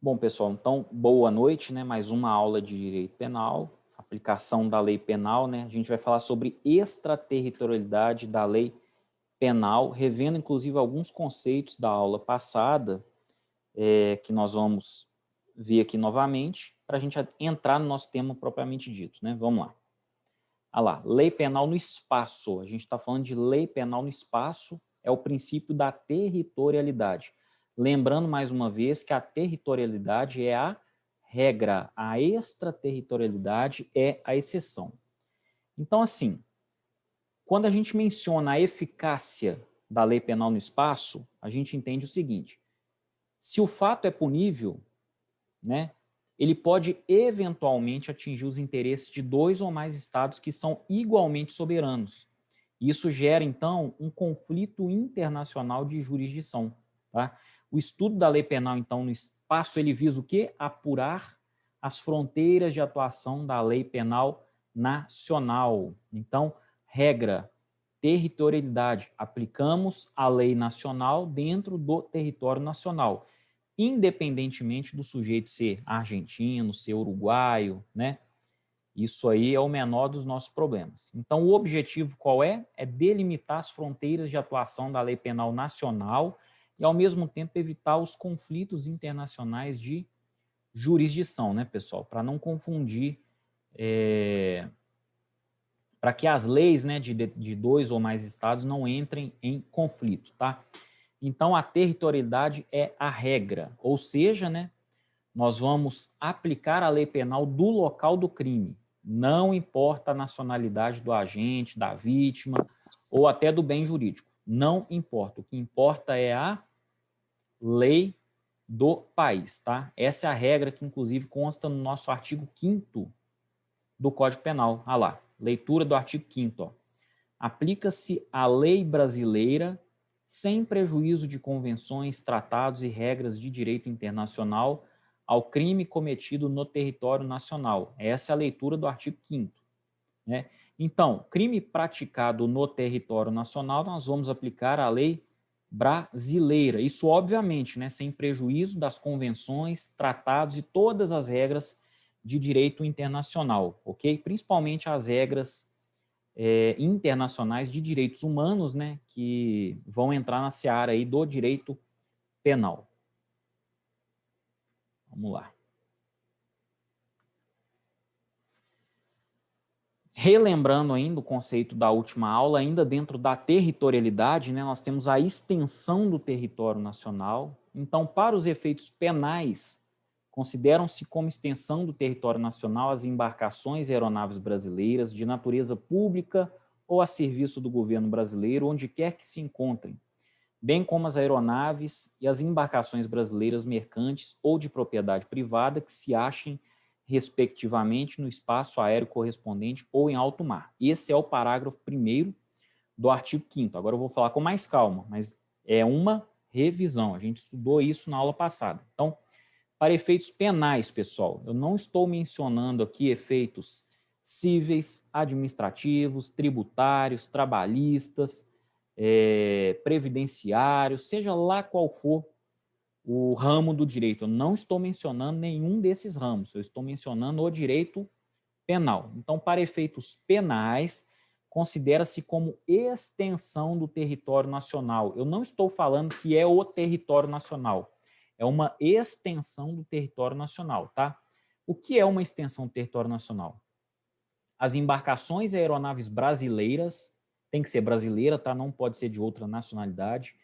Bom, pessoal, então, boa noite, né? Mais uma aula de direito penal, aplicação da lei penal, né? A gente vai falar sobre extraterritorialidade da lei penal, revendo inclusive alguns conceitos da aula passada, que nós vamos ver aqui novamente, para a gente entrar no nosso tema propriamente dito, né? Vamos lá. Ah lá, lei penal no espaço. A gente está falando de lei penal no espaço, é o princípio da territorialidade. Lembrando mais uma vez que a territorialidade é a regra, a extraterritorialidade é a exceção. Então, assim, quando a gente menciona a eficácia da lei penal no espaço, a gente entende o seguinte: se o fato é punível, né, ele pode eventualmente atingir os interesses de dois ou mais estados que são igualmente soberanos. Isso gera, então, um conflito internacional de jurisdição. Tá? O estudo da lei penal, então, no espaço, ele visa o quê? Apurar as fronteiras de atuação da lei penal nacional. Então, regra, territorialidade, aplicamos a lei nacional dentro do território nacional, independentemente do sujeito ser argentino, ser uruguaio, né? Isso aí é o menor dos nossos problemas. Então, o objetivo qual é? É delimitar as fronteiras de atuação da lei penal nacional e, ao mesmo tempo, evitar os conflitos internacionais de jurisdição, né, pessoal? Para não confundir, para que as leis, né, de dois ou mais estados não entrem em conflito, tá? Então, a territorialidade é a regra, ou seja, né, nós vamos aplicar a lei penal do local do crime. Não importa a nacionalidade do agente, da vítima ou até do bem jurídico. Não importa. O que importa é a lei do país, tá? Essa é a regra que, inclusive, consta no nosso artigo 5º do Código Penal. Ah lá, leitura do artigo 5º, ó. Aplica-se a lei brasileira sem prejuízo de convenções, tratados e regras de direito internacional ao crime cometido no território nacional. Essa é a leitura do artigo 5º, né? Então, crime praticado no território nacional, nós vamos aplicar a lei brasileira. Isso, obviamente, né, sem prejuízo das convenções, tratados e todas as regras de direito internacional, ok? Principalmente as regras internacionais de direitos humanos, né, que vão entrar na seara aí do direito penal. Vamos lá. Relembrando ainda o conceito da última aula, ainda dentro da territorialidade, né, nós temos a extensão do território nacional. Então, para os efeitos penais, consideram-se como extensão do território nacional as embarcações e aeronaves brasileiras de natureza pública ou a serviço do governo brasileiro, onde quer que se encontrem, bem como as aeronaves e as embarcações brasileiras mercantes ou de propriedade privada que se achem, respectivamente, no espaço aéreo correspondente ou em alto mar. Esse é o parágrafo 1º do artigo 5º. Agora eu vou falar com mais calma, mas é uma revisão. A gente estudou isso na aula passada. Então, para efeitos penais, pessoal, eu não estou mencionando aqui efeitos cíveis, administrativos, tributários, trabalhistas, previdenciários, seja lá qual for o ramo do direito. Eu não estou mencionando nenhum desses ramos, eu estou mencionando o direito penal. Então, para efeitos penais, considera-se como extensão do território nacional. Eu não estou falando que é o território nacional, é uma extensão do território nacional, tá? O que é uma extensão do território nacional? As embarcações e aeronaves brasileiras, tem que ser brasileira, tá? Não pode ser de outra nacionalidade,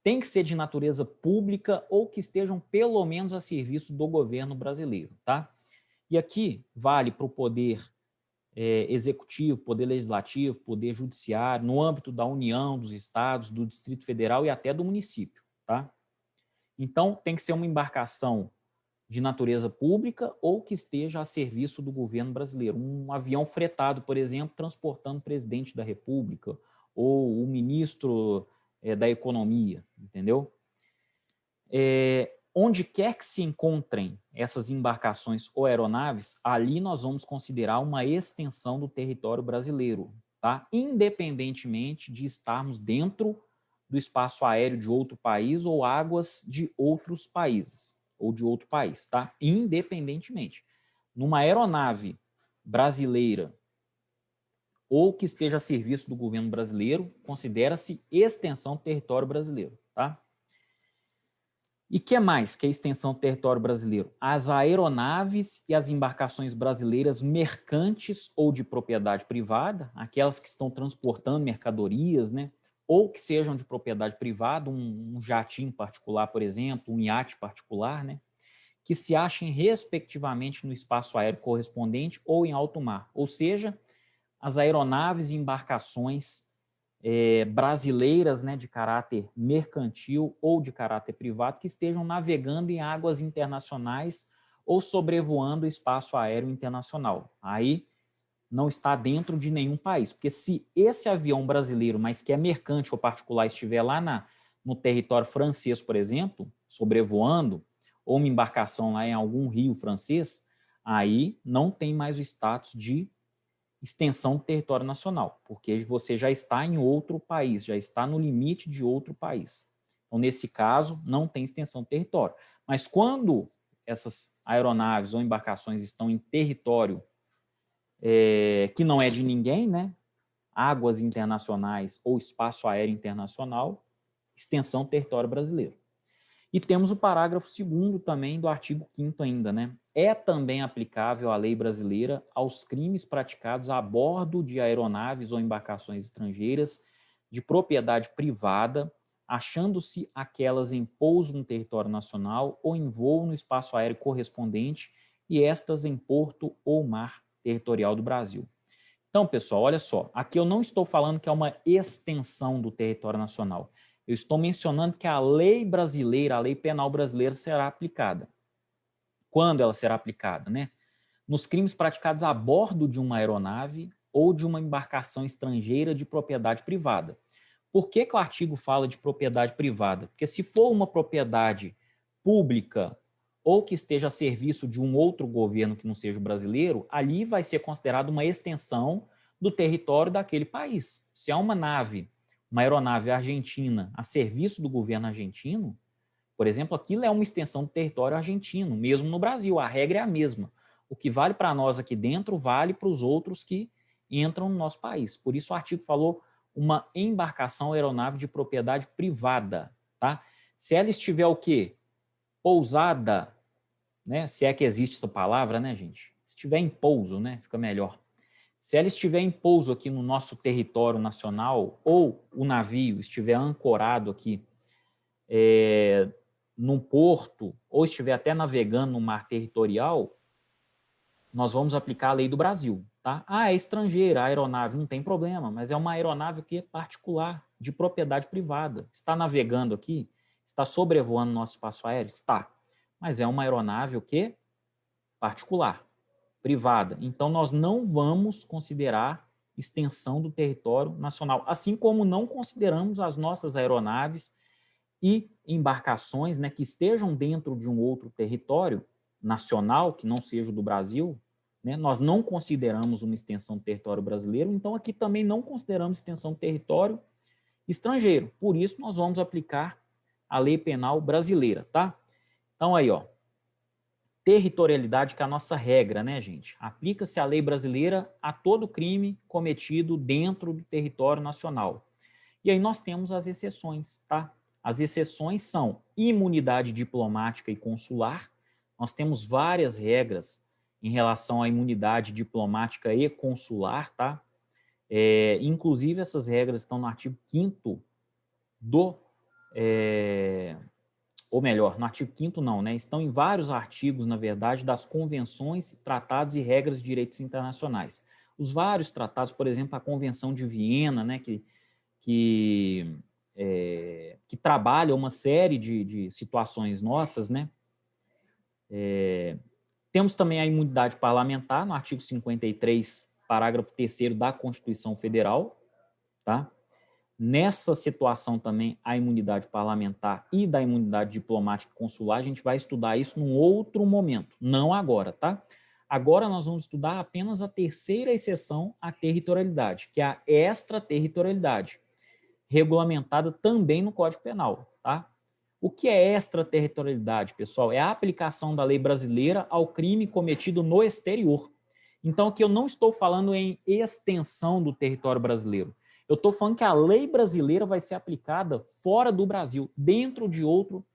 tem que ser de natureza pública ou que estejam pelo menos a serviço do governo brasileiro, tá? E aqui vale para o poder executivo, poder legislativo, poder judiciário, no âmbito da União, dos estados, do Distrito Federal e até do município, tá? Então, tem que ser uma embarcação de natureza pública ou que esteja a serviço do governo brasileiro. Um avião fretado, por exemplo, transportando o presidente da República ou o ministro da Economia, entendeu? Onde quer que se encontrem essas embarcações ou aeronaves, ali nós vamos considerar uma extensão do território brasileiro, tá? Independentemente de estarmos dentro do espaço aéreo de outro país ou águas de outros países, ou de outro país, tá? Independentemente. Numa aeronave brasileira ou que esteja a serviço do governo brasileiro, considera-se extensão do território brasileiro, tá? E que mais que é extensão do território brasileiro? As aeronaves e as embarcações brasileiras mercantes ou de propriedade privada, aquelas que estão transportando mercadorias, né? Ou que sejam de propriedade privada, um jatinho particular, por exemplo, um iate particular, né? Que se achem respectivamente no espaço aéreo correspondente ou em alto mar, ou seja, as aeronaves e embarcações brasileiras, né, de caráter mercantil ou de caráter privado que estejam navegando em águas internacionais ou sobrevoando o espaço aéreo internacional. Aí não está dentro de nenhum país, porque se esse avião brasileiro, mas que é mercante ou particular, estiver lá no território francês, por exemplo, sobrevoando, ou uma embarcação lá em algum rio francês, aí não tem mais o status de extensão do território nacional, porque você já está em outro país, já está no limite de outro país. Então, nesse caso, não tem extensão do território. Mas quando essas aeronaves ou embarcações estão em território que não é de ninguém, né? Águas internacionais ou espaço aéreo internacional, extensão do território brasileiro. E temos o parágrafo 2º também do artigo 5º ainda, né? É também aplicável a lei brasileira aos crimes praticados a bordo de aeronaves ou embarcações estrangeiras de propriedade privada, achando-se aquelas em pouso no território nacional ou em voo no espaço aéreo correspondente e estas em porto ou mar territorial do Brasil. Então, pessoal, olha só, aqui eu não estou falando que é uma extensão do território nacional. Eu estou mencionando que a lei brasileira, a lei penal brasileira será aplicada. Quando ela será aplicada, né? Nos crimes praticados a bordo de uma aeronave ou de uma embarcação estrangeira de propriedade privada. Por que o artigo fala de propriedade privada? Porque se for uma propriedade pública ou que esteja a serviço de um outro governo que não seja o brasileiro, ali vai ser considerado uma extensão do território daquele país. Se há uma aeronave argentina a serviço do governo argentino, por exemplo, aquilo é uma extensão do território argentino, mesmo no Brasil, a regra é a mesma. O que vale para nós aqui dentro vale para os outros que entram no nosso país. Por isso o artigo falou uma embarcação aeronave de propriedade privada, tá? Se ela estiver o quê? Pousada, né? Se é que existe essa palavra, né, gente? Se estiver em pouso, né? Fica melhor. Se ela estiver em pouso aqui no nosso território nacional ou o navio estiver ancorado aqui num porto ou estiver até navegando no mar territorial, nós vamos aplicar a lei do Brasil, tá? Ah, é estrangeira, a aeronave, não tem problema, mas é uma aeronave que é particular, de propriedade privada. Está navegando aqui? Está sobrevoando nosso espaço aéreo? Está. Mas é uma aeronave o quê? Particular, privada. Então, nós não vamos considerar extensão do território nacional, assim como não consideramos as nossas aeronaves e embarcações, né, que estejam dentro de um outro território nacional, que não seja o do Brasil, né, nós não consideramos uma extensão do território brasileiro, então aqui também não consideramos extensão do território estrangeiro. Por isso, nós vamos aplicar a lei penal brasileira, tá? Então aí, ó, territorialidade que é a nossa regra, né, gente? Aplica-se a lei brasileira a todo crime cometido dentro do território nacional. E aí nós temos as exceções, tá? As exceções são imunidade diplomática e consular. Nós temos várias regras em relação à imunidade diplomática e consular, tá? Inclusive, essas regras estão no artigo 5º ou melhor, no artigo 5º não, né? Estão em vários artigos, na verdade, das convenções, tratados e regras de direitos internacionais. Os vários tratados, por exemplo, a Convenção de Viena, né? Que trabalha uma série de situações nossas, né? Temos também a imunidade parlamentar, no artigo 53, parágrafo 3º da Constituição Federal, tá? Nessa situação também, a imunidade parlamentar e da imunidade diplomática e consular, a gente vai estudar isso num outro momento, não agora, tá? Agora nós vamos estudar apenas a terceira exceção à territorialidade, que é a extraterritorialidade, regulamentada também no Código Penal, tá? O que é extraterritorialidade, pessoal? É a aplicação da lei brasileira ao crime cometido no exterior. Então, aqui eu não estou falando em extensão do território brasileiro. Eu estou falando que a lei brasileira vai ser aplicada fora do Brasil, dentro de outro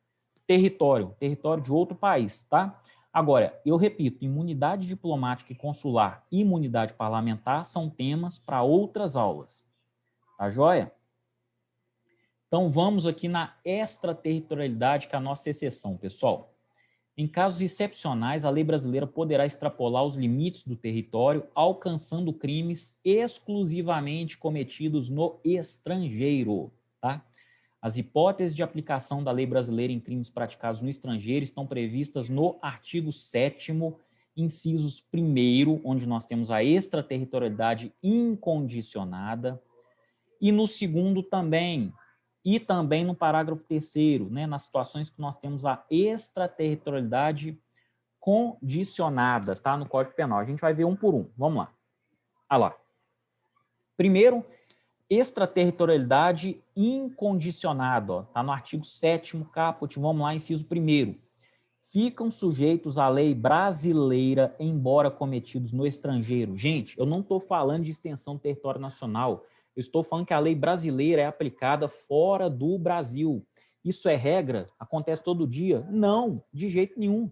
território de outro país, tá? Agora, eu repito, imunidade diplomática e consular e imunidade parlamentar são temas para outras aulas, tá joia? Então, vamos aqui na extraterritorialidade, que é a nossa exceção, pessoal. Em casos excepcionais, a lei brasileira poderá extrapolar os limites do território, alcançando crimes exclusivamente cometidos no estrangeiro, tá? As hipóteses de aplicação da lei brasileira em crimes praticados no estrangeiro estão previstas no artigo 7º, incisos 1º, onde nós temos a extraterritorialidade incondicionada, e no 2º também, e também no parágrafo 3º, né, nas situações que nós temos a extraterritorialidade condicionada, tá, no Código Penal. A gente vai ver um por um. Vamos lá. Olha lá. Primeiro, extraterritorialidade incondicionada, ó, tá no artigo 7º, caput, vamos lá, inciso 1º. Ficam sujeitos à lei brasileira, embora cometidos no estrangeiro. Gente, eu não estou falando de extensão do território nacional. Eu estou falando que a lei brasileira é aplicada fora do Brasil. Isso é regra? Acontece todo dia? Não, de jeito nenhum.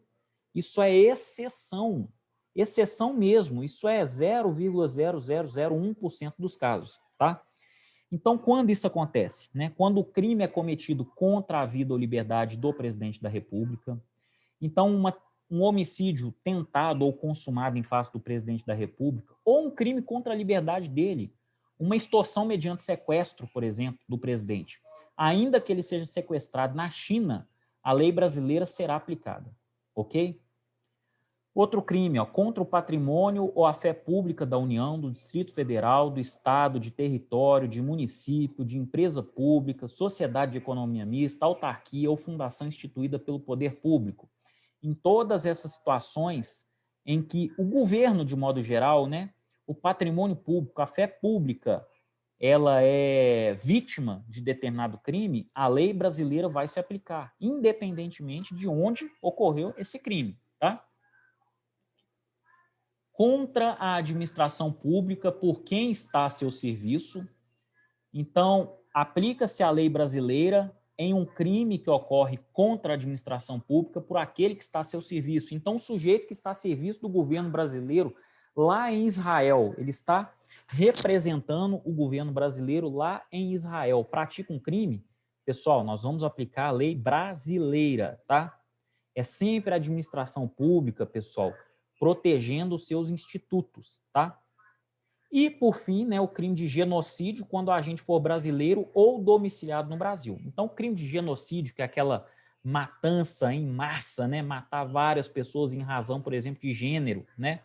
Isso é exceção. Exceção mesmo. Isso é 0,0001% dos casos, tá? Então, quando isso acontece? Né? Quando o crime é cometido contra a vida ou liberdade do presidente da República. Então, um homicídio tentado ou consumado em face do presidente da República, ou um crime contra a liberdade dele, uma extorsão mediante sequestro, por exemplo, do presidente. Ainda que ele seja sequestrado na China, a lei brasileira será aplicada, ok? Outro crime, ó, contra o patrimônio ou a fé pública da União, do Distrito Federal, do Estado, de território, de município, de empresa pública, sociedade de economia mista, autarquia ou fundação instituída pelo poder público. Em todas essas situações em que o governo, de modo geral, né, o patrimônio público, a fé pública, ela é vítima de determinado crime, a lei brasileira vai se aplicar, independentemente de onde ocorreu esse crime, tá? Contra a administração pública por quem está a seu serviço. Então, aplica-se a lei brasileira em um crime que ocorre contra a administração pública por aquele que está a seu serviço. Então, o sujeito que está a serviço do governo brasileiro lá em Israel, ele está representando o governo brasileiro lá em Israel, pratica um crime, pessoal, nós vamos aplicar a lei brasileira, tá? É sempre a administração pública, pessoal, protegendo os seus institutos, tá? E, por fim, né, o crime de genocídio, quando o agente for brasileiro ou domiciliado no Brasil. Então, o crime de genocídio, que é aquela matança em massa, né, matar várias pessoas em razão, por exemplo, de gênero, né?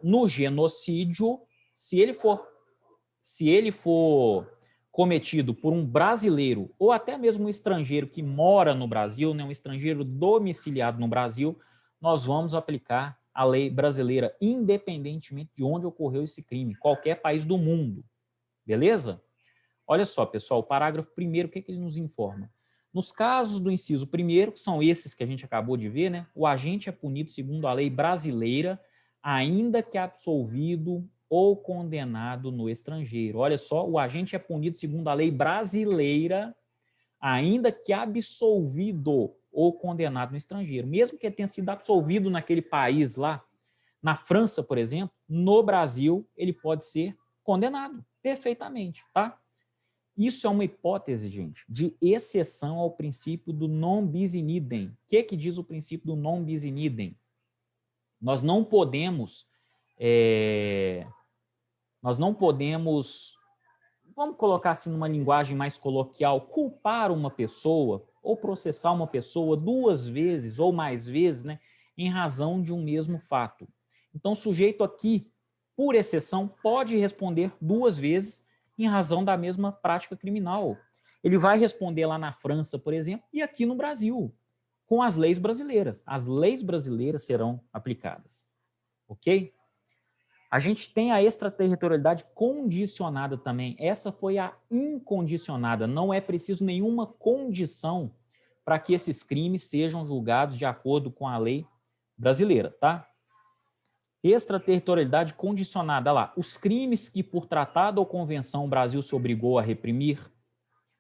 No genocídio, se ele for cometido por um brasileiro ou até mesmo um estrangeiro que mora no Brasil, né, um estrangeiro domiciliado no Brasil, nós vamos aplicar a lei brasileira, independentemente de onde ocorreu esse crime, qualquer país do mundo. Beleza? Olha só, pessoal, o parágrafo 1º, o que ele nos informa? Nos casos do inciso 1º, que são esses que a gente acabou de ver, né, o agente é punido segundo a lei brasileira, ainda que absolvido ou condenado no estrangeiro. Olha só, o agente é punido segundo a lei brasileira, ainda que absolvido ou condenado no estrangeiro. Mesmo que ele tenha sido absolvido naquele país lá, na França, por exemplo, no Brasil, ele pode ser condenado perfeitamente, tá? Isso é uma hipótese, gente, de exceção ao princípio do non bis in idem. O que diz o princípio do non bis in idem? Nós não podemos, vamos colocar assim numa linguagem mais coloquial, culpar uma pessoa ou processar uma pessoa 2 vezes ou mais vezes, né, em razão de um mesmo fato. Então, o sujeito aqui, por exceção, pode responder 2 vezes em razão da mesma prática criminal. Ele vai responder lá na França, por exemplo, e aqui no Brasil, com as leis brasileiras. As leis brasileiras serão aplicadas. Ok? A gente tem a extraterritorialidade condicionada também. Essa foi a incondicionada. Não é preciso nenhuma condição para que esses crimes sejam julgados de acordo com a lei brasileira, tá? Extraterritorialidade condicionada, lá, os crimes que por tratado ou convenção o Brasil se obrigou a reprimir,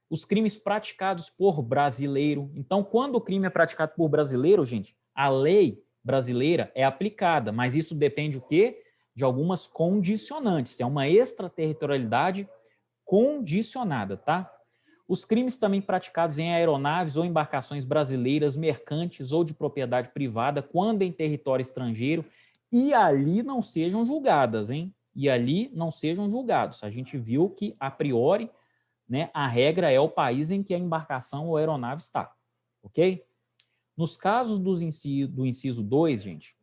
os crimes praticados por brasileiro. Então, quando o crime é praticado por brasileiro, gente, a lei brasileira é aplicada, mas isso depende o quê? De algumas condicionantes. É uma extraterritorialidade condicionada, tá? Os crimes também praticados em aeronaves ou embarcações brasileiras, mercantes ou de propriedade privada, quando em território estrangeiro, e ali não sejam julgadas, hein? E ali não sejam julgados. A gente viu que, a priori, né, a regra é o país em que a embarcação ou aeronave está, ok? Nos casos do inciso 2, gente,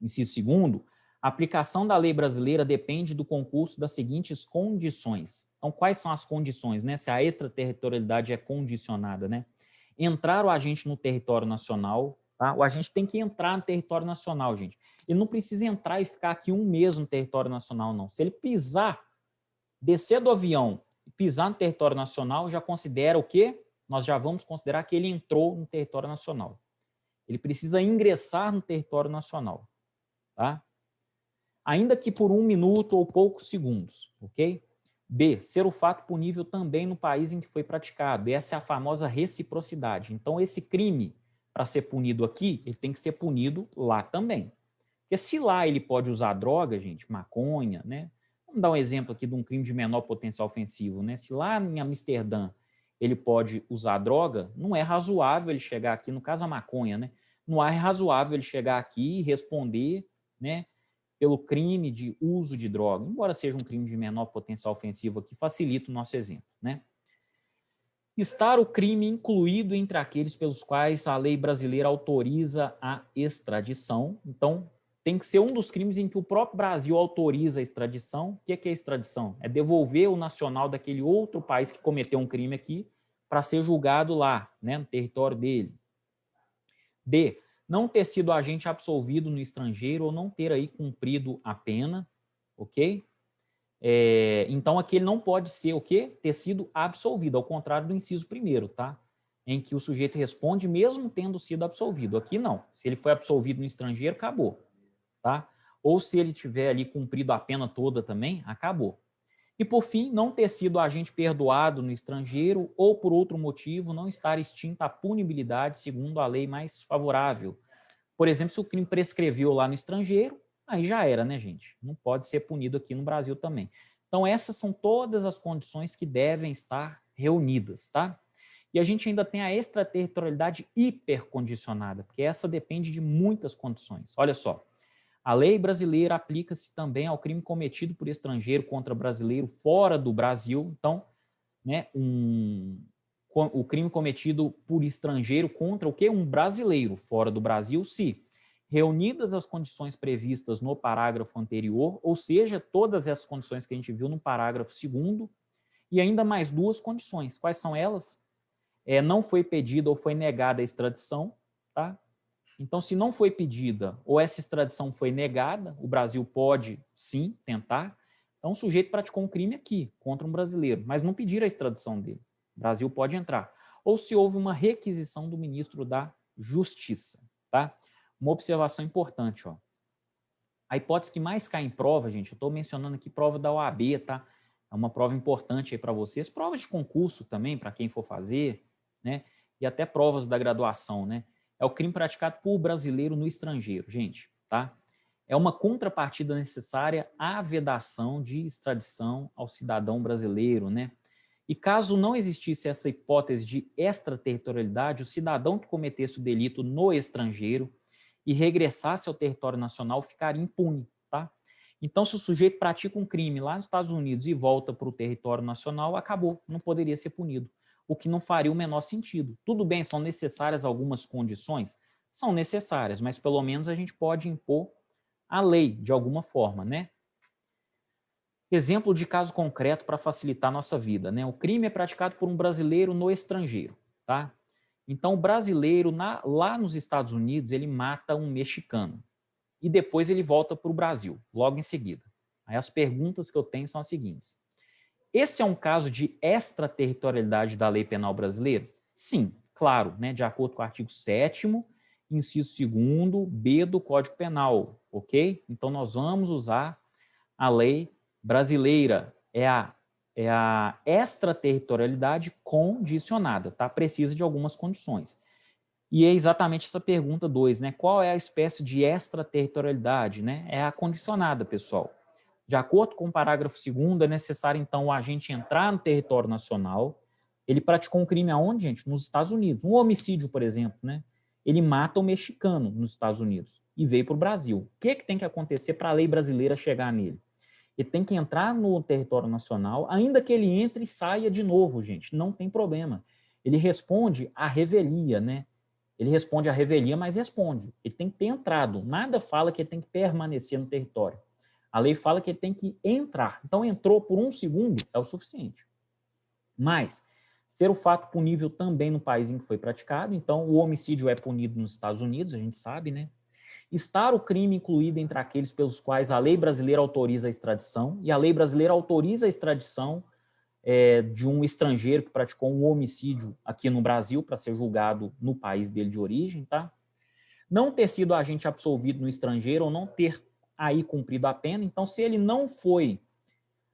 inciso 2º, a aplicação da lei brasileira depende do concurso das seguintes condições. Então, quais são as condições, né? Se a extraterritorialidade é condicionada, né? Entrar o agente no território nacional, tá? O agente tem que entrar no território nacional, gente. Ele não precisa entrar e ficar aqui um mês no território nacional, não. Se ele pisar, descer do avião e pisar no território nacional, já considera o quê? Nós já vamos considerar que ele entrou no território nacional. Ele precisa ingressar no território nacional, tá? Ainda que por 1 minuto ou poucos segundos, ok? B, ser o fato punível também no país em que foi praticado. Essa é a famosa reciprocidade. Então, esse crime, para ser punido aqui, ele tem que ser punido lá também. Porque se lá ele pode usar droga, gente, maconha, né? Vamos dar um exemplo aqui de um crime de menor potencial ofensivo, né? Se lá em Amsterdã ele pode usar droga, não é razoável ele chegar aqui, no caso a maconha, né? Não é razoável ele chegar aqui e responder, né, pelo crime de uso de droga, embora seja um crime de menor potencial ofensivo aqui, facilita o nosso exemplo, né? Estar o crime incluído entre aqueles pelos quais a lei brasileira autoriza a extradição. Então, tem que ser um dos crimes em que o próprio Brasil autoriza a extradição. O que é extradição? É devolver o nacional daquele outro país que cometeu um crime aqui para ser julgado lá, né, no território dele. D, não ter sido agente absolvido no estrangeiro ou não ter aí cumprido a pena, ok? Então, aqui ele não pode ser o quê? Ter sido absolvido, ao contrário do inciso 1º, tá? Em que o sujeito responde mesmo tendo sido absolvido. Aqui não. Se ele foi absolvido no estrangeiro, acabou, tá? Ou se ele tiver ali cumprido a pena toda também, acabou. E, por fim, não ter sido agente perdoado no estrangeiro ou, por outro motivo, não estar extinta a punibilidade segundo a lei mais favorável. Por exemplo, se o crime prescreveu lá no estrangeiro, aí já era, né, gente? Não pode ser punido aqui no Brasil também. Então, essas são todas as condições que devem estar reunidas, tá? E a gente ainda tem a extraterritorialidade hipercondicionada, porque essa depende de muitas condições. Olha só, a lei brasileira aplica-se também ao crime cometido por estrangeiro contra brasileiro fora do Brasil. Então, né, o crime cometido por estrangeiro contra o quê? Um brasileiro fora do Brasil, se reunidas as condições previstas no parágrafo anterior, ou seja, todas essas condições que a gente viu no parágrafo 2º, e ainda mais 2 condições. Quais são elas? Não foi pedida ou foi negada a extradição, tá? Então, se não foi pedida ou essa extradição foi negada, o Brasil pode, sim, tentar. Então, o sujeito praticou um crime aqui, contra um brasileiro, mas não pediram a extradição dele. O Brasil pode entrar. Ou se houve uma requisição do ministro da Justiça, tá? Uma observação importante, ó. A hipótese que mais cai em prova, gente, eu estou mencionando aqui prova da OAB, tá? É uma prova importante aí para vocês. Provas de concurso também, para quem for fazer, né? E até provas da graduação, né? É o crime praticado por brasileiro no estrangeiro, gente, tá? É uma contrapartida necessária à vedação de extradição ao cidadão brasileiro, né? E caso não existisse essa hipótese de extraterritorialidade, o cidadão que cometesse o delito no estrangeiro e regressasse ao território nacional ficaria impune, tá? Então, se o sujeito pratica um crime lá nos Estados Unidos e volta para o território nacional, acabou, não poderia ser punido, o que não faria o menor sentido. Tudo bem, são necessárias algumas condições? São necessárias, mas pelo menos a gente pode impor a lei de alguma forma, né? Exemplo de caso concreto para facilitar a nossa vida, né? O crime é praticado por um brasileiro no estrangeiro, tá? Então, o brasileiro, lá nos Estados Unidos, ele mata um mexicano. E depois ele volta para o Brasil, logo em seguida. Aí as perguntas que eu tenho são as seguintes. Esse é um caso de extraterritorialidade da lei penal brasileira? Sim, claro, né, de acordo com o artigo 7º, inciso 2º, B do Código Penal, ok? Então, nós vamos usar a lei brasileira, é a extraterritorialidade condicionada, tá? Precisa de algumas condições. E é exatamente essa pergunta 2, né? Qual é a espécie de extraterritorialidade, né? É a condicionada, pessoal. De acordo com o parágrafo 2º, é necessário, então, o agente entrar no território nacional. Ele praticou um crime aonde, gente? Nos Estados Unidos. Um homicídio, por exemplo, né? Ele mata um mexicano nos Estados Unidos e veio para o Brasil. O que tem que acontecer para a lei brasileira chegar nele? Ele tem que entrar no território nacional, ainda que ele entre e saia de novo, gente. Não tem problema. Ele responde à revelia, né? Ele responde à revelia, mas responde. Ele tem que ter entrado. Nada fala que ele tem que permanecer no território. A lei fala que ele tem que entrar. Então, entrou por 1 segundo é o suficiente. Mas, ser o fato punível também no país em que foi praticado, então o homicídio é punido nos Estados Unidos, a gente sabe, né? Estar o crime incluído entre aqueles pelos quais a lei brasileira autoriza a extradição, e a lei brasileira autoriza a extradição de um estrangeiro que praticou um homicídio aqui no Brasil para ser julgado no país dele de origem, tá? Não ter sido agente absolvido no estrangeiro ou não ter aí cumprido a pena. Então, se ele não foi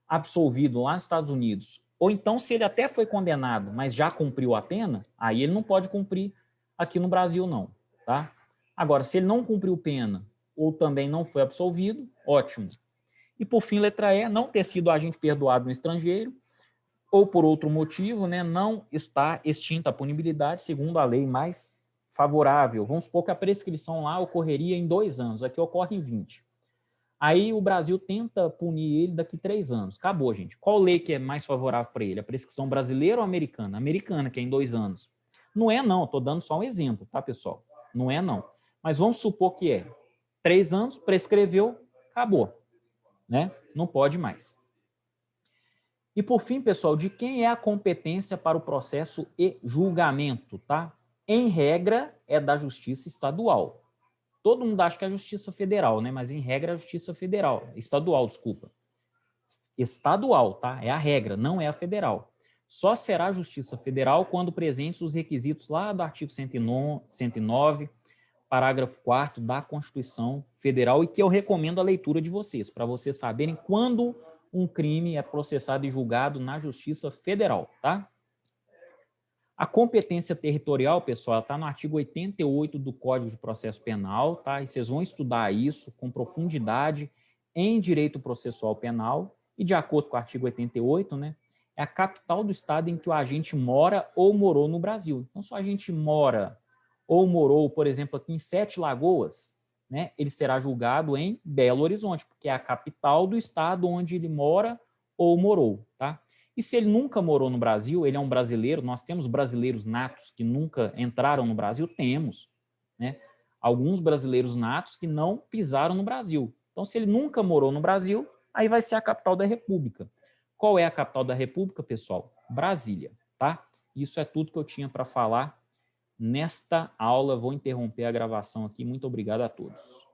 absolvido lá nos Estados Unidos, ou então se ele até foi condenado, mas já cumpriu a pena, aí ele não pode cumprir aqui no Brasil, não, tá? Agora, se ele não cumpriu pena ou também não foi absolvido, ótimo. E por fim, letra E, não ter sido agente perdoado no estrangeiro, ou por outro motivo, né, não está extinta a punibilidade, segundo a lei mais favorável. Vamos supor que a prescrição lá ocorreria em 2 anos, aqui ocorre em 20. Aí o Brasil tenta punir ele daqui 3 anos. Acabou, gente. Qual lei que é mais favorável para ele? A prescrição brasileira ou americana? Americana, que é em 2 anos. Não é não, estou dando só um exemplo, tá, pessoal? Não é não. Mas vamos supor que é 3 anos, prescreveu, acabou. Né? Não pode mais. E por fim, pessoal, de quem é a competência para o processo e julgamento, tá? Em regra, é da Justiça Estadual. Todo mundo acha que é a Justiça Federal, né? Mas em regra é a Justiça Federal, estadual, desculpa. Estadual, tá? É a regra, não é a federal. Só será a Justiça Federal quando presentes os requisitos lá do artigo 109, parágrafo 4º da Constituição Federal, e que eu recomendo a leitura de vocês, para vocês saberem quando um crime é processado e julgado na Justiça Federal, tá? A competência territorial, pessoal, está no artigo 88 do Código de Processo Penal, tá? E vocês vão estudar isso com profundidade em direito processual penal, e de acordo com o artigo 88, né, é a capital do estado em que o agente mora ou morou no Brasil. Então, se o agente mora ou morou, por exemplo, aqui em Sete Lagoas, né, ele será julgado em Belo Horizonte, porque é a capital do estado onde ele mora ou morou, tá? E se ele nunca morou no Brasil, ele é um brasileiro, nós temos brasileiros natos que nunca entraram no Brasil, temos, né? Alguns brasileiros natos que não pisaram no Brasil. Então, se ele nunca morou no Brasil, aí vai ser a capital da República. Qual é a capital da República, pessoal? Brasília, tá? Isso é tudo que eu tinha para falar nesta aula. Vou interromper a gravação aqui. Muito obrigado a todos.